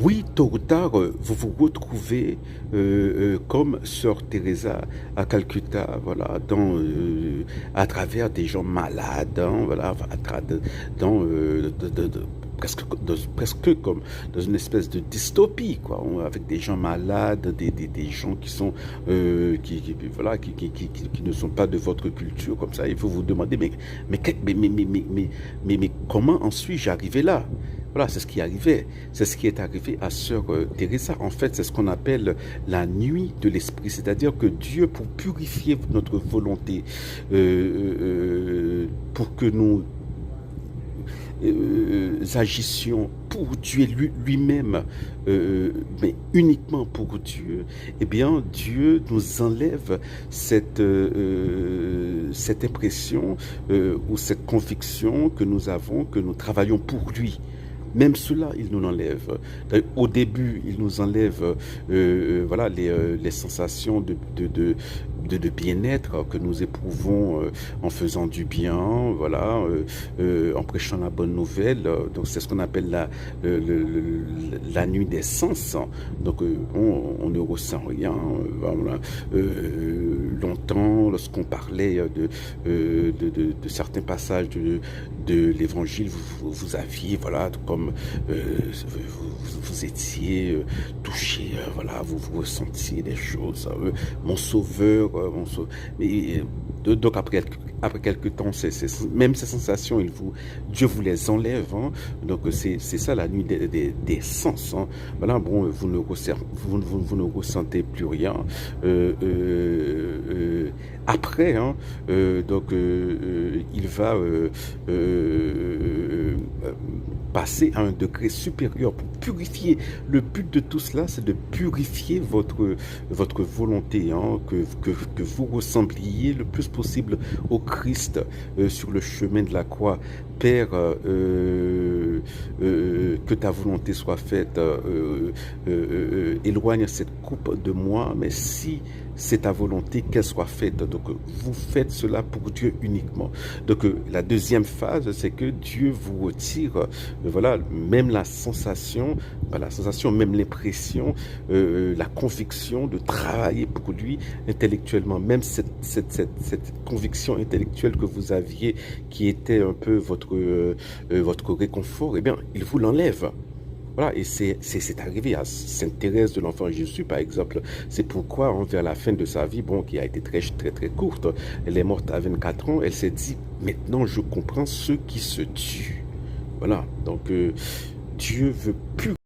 Oui, tôt ou tard, vous vous retrouvez comme Sœur Teresa à Calcutta, voilà, à travers des gens malades, hein, voilà, dans, presque, presque comme dans une espèce de dystopie, quoi, avec des gens malades, des gens qui sont, voilà, qui ne sont pas de votre culture, comme ça. Il faut vous demander, mais comment en suis-je arrivé là? Voilà, c'est ce qui arrivait. C'est ce qui est arrivé à Sœur Teresa. En fait, c'est ce qu'on appelle la nuit de l'esprit. C'est-à-dire que Dieu, pour purifier notre volonté, pour que nous agissions pour Dieu lui-même, mais uniquement pour Dieu, eh bien, Dieu nous enlève cette impression ou cette conviction que nous avons, que nous travaillons pour lui. Même cela, il nous l'enlève. Au début, il nous enlève voilà, les sensations de bien-être que nous éprouvons en faisant du bien, voilà, en prêchant la bonne nouvelle. Donc, c'est ce qu'on appelle la nuit des sens. Donc, on ne ressent rien. Voilà. Longtemps, lorsqu'on parlait de certains passages de l'évangile, vous aviez, voilà, comme vous étiez touché, voilà, vous ressentiez des choses. Mon sauveur, mais donc après quelques temps, même ces sensations, Dieu vous les enlève. Hein. Donc c'est ça la nuit des sens. Hein. Voilà, bon, vous ne ressentez plus rien. Après, hein, il va passer à un degré supérieur pour purifier. Le but de tout cela, c'est de purifier votre volonté, hein, que vous ressembliez le plus possible au Christ sur le chemin de la croix. Père, que ta volonté soit faite, éloigne cette coupe de moi, mais si c'est ta volonté qu'elle soit faite. Donc, vous faites cela pour Dieu uniquement. Donc, la deuxième phase, c'est que Dieu vous retire, voilà, même la sensation, pas la sensation, même l'impression, la conviction de travailler pour lui intellectuellement. Même cette conviction intellectuelle que vous aviez, qui était un peu votre réconfort, eh bien, il vous l'enlève. Voilà, et c'est arrivé à Sainte Thérèse de l'Enfant Jésus, par exemple. C'est pourquoi, hein, vers la fin de sa vie, bon, qui a été très, très, très courte, elle est morte à 24 ans, elle s'est dit, maintenant je comprends ceux qui se tuent. Voilà, donc Dieu veut plus